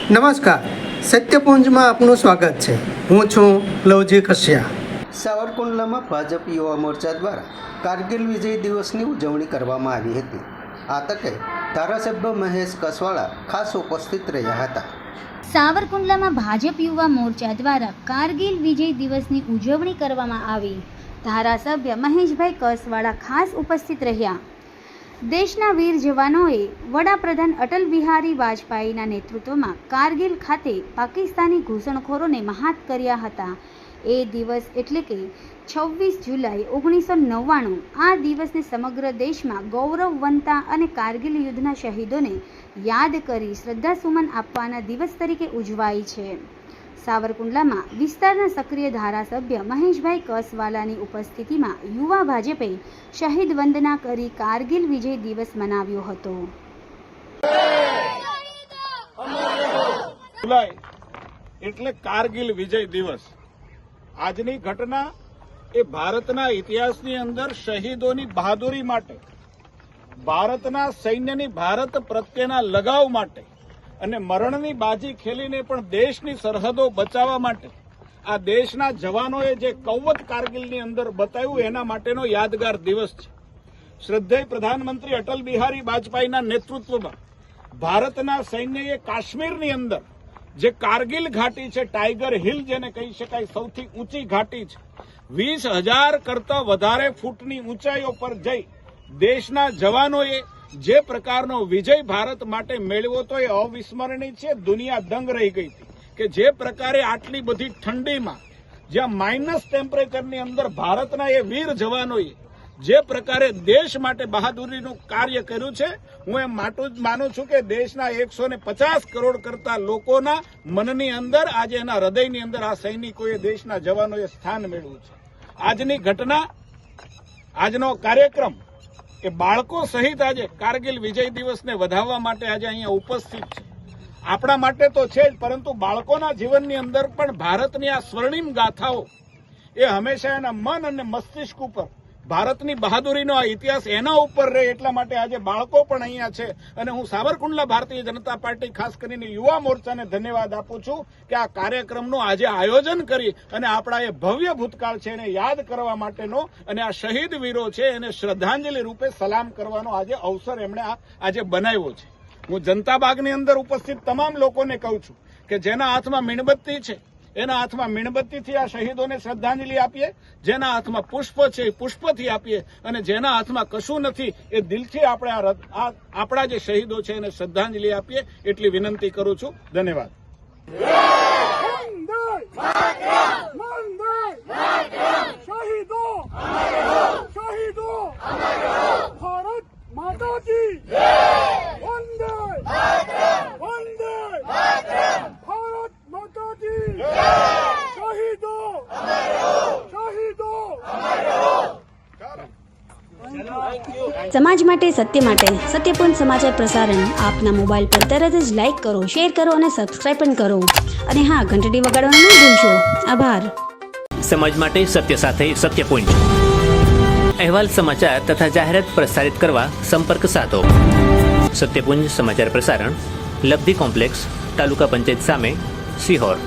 નમસ્કાર, સત્યપુંજમાં આપનું સ્વાગત છે। હું છું લવજી કશ્યા। સાવરકુંડલામાં ભાજપ યુવા મોરચા દ્વારા કારગિલ વિજય દિવસની ઉજવણી કરવામાં આવી હતી। આ તકે ધારાસભ્ય મહેશ કસવાળા ખાસ ઉપસ્થિત રહ્યા હતા। સાવરકુંડલામાં ભાજપ યુવા મોરચા દ્વારા કારગિલ વિજય દિવસની ઉજવણી કરવામાં આવી। ધારાસભ્ય મહેશભાઈ કસવાળા ખાસ ઉપસ્થિત રહ્યા। દેશના વીર જવાનોએ વડાપ્રધાન અટલ બિહારી વાજપેયીના નેતૃત્વમાં કારગિલ ખાતે પાકિસ્તાની ઘૂસણખોરોને મહાત કર્યા હતા। એ દિવસ એટલે કે 26 જુલાઈ 1999। આ દિવસને સમગ્ર દેશમાં ગૌરવવંતા અને કારગિલ યુદ્ધના શહીદોને યાદ કરી શ્રદ્ધાસુમન આપવાના દિવસ તરીકે ઉજવાય છે। સાવરકુંડલામાં વિસ્તારના સક્રિય ધારાસભ્ય મહેશભાઈ કસવાલાની ઉપસ્થિતિમાં યુવા ભાજપે શહીદ વંદના કરી કારગિલ વિજય દિવસ મનાવ્યો હતો। એટલે કારગિલ વિજય દિવસ આજની ઘટના એ ભારતના ઇતિહાસની અંદર શહીદોની બહાદુરી માટે, ભારતના સૈન્યની ભારત પ્રત્યેના લગાવ માટે અને મરણની બાજી ખેલીને પણ દેશની સરહદો બચાવવા માટે આ દેશના જવાનોએ જે કૌવત કારગિલની અંદર બતાવ્યું એના માટેનો યાદગાર દિવસ છે। શ્રદ્ધેય પ્રધાનમંત્રી અટલ બિહારી વાજપેયીના નેતૃત્વમાં ભારતના સૈન્યએ કાશ્મીરની અંદર જે કારગિલ ઘાટી છે, ટાઈગર હિલ જેને કહી શકાય, સૌથી ઊંચી ઘાટી છે, 20,000 કરતા વધારે ફૂટની ઊંચાઈઓ પર જઈ દેશના જવાનોએ જે પ્રકારનો વિજય ભારત માટે મેળવ્યો તો એ અવિસ્મરણીય છે। દુનિયા દંગ રહી ગઈ હતી કે જે પ્રકારે આટલી બધી ઠંડીમાં, જ્યાં માઇનસ ટેમ્પરેચરની અંદર ભારતના એ વીર જવાનોએ જે પ્રકારે દેશ માટે બહાદુરીનું કાર્ય કર્યું છે, હું એમ માનું છું કે દેશના 150 કરોડ કરતા લોકોના મનની અંદર, આજે એના હૃદયની અંદર આ સૈનિકોએ, દેશના જવાનોએ સ્થાન મેળવ્યું છે। આજની ઘટના, આજનો કાર્યક્રમ એ બાળકો સહિત આજે કારગિલ વિજય દિવસને વધાવવા માટે આજે અહીંયા ઉપસ્થિત છે। આપણા માટે તો છે જ, પરંતુ બાળકોના જીવનની અંદર પણ ભારતની આ સ્વર્ણિમ ગાથાઓ એ હંમેશા એના મન અને મસ્તિષ્ક ઉપર ભારતની બહાદુરીનો આ ઇતિહાસ એના ઉપર રહે, એટલા માટે આજે બાળકો પણ અહીંયા છે। અને હું સાવરકુંડલા ભારતીય જનતા પાર્ટી, ખાસ કરીને યુવા મોરચાને ધન્યવાદ આપું છું કે આ કાર્યક્રમનું આજે આયોજન કરી અને આપણા એ ભવ્ય ભૂતકાળ છે એને યાદ કરવા માટેનો અને આ શહીદ વીરો છે એને શ્રદ્ધાંજલિ રૂપે સલામ કરવાનો આજે અવસર એમણે આજે બનાવ્યો છે। હું જનતા બાગની અંદર ઉપસ્થિત તમામ લોકોને કહું છું કે જેના હાથમાં મીણબત્તી છે એના હાથમાં મીણબત્તીથી આ શહીદોને શ્રદ્ધાંજલિ આપીએ, જેના હાથમાં પુષ્પ છે એ પુષ્પથી આપીએ, અને જેના હાથમાં કશું નથી એ દિલથી આપણે આપણા જે શહીદો છે એને શ્રદ્ધાંજલિ આપીએ, એટલી વિનંતી કરું છું। ધન્યવાદ। સમાજ માટે, સત્ય માટે, સત્યપૂર્ણ સમાચાર પ્રસારણ આપના મોબાઈલ પર તરત જ લાઈક કરો, શેર કરો અને સબસ્ક્રાઇબ પણ કરો। અને હા, ઘંટડી વગાડવાનું ન ભૂલશો। આભાર। સમાજ માટે સત્ય સાથે સત્યપુંજ અહેવાલ, સમાચાર તથા જાહેરાત પ્રસારિત કરવા સંપર્ક સાધો। સત્યપુંજ સમાચાર પ્રસારણ, લબ્ધિ કોમ્પ્લેક્સ, તાલુકા પંચાયત સામે, સિહોર।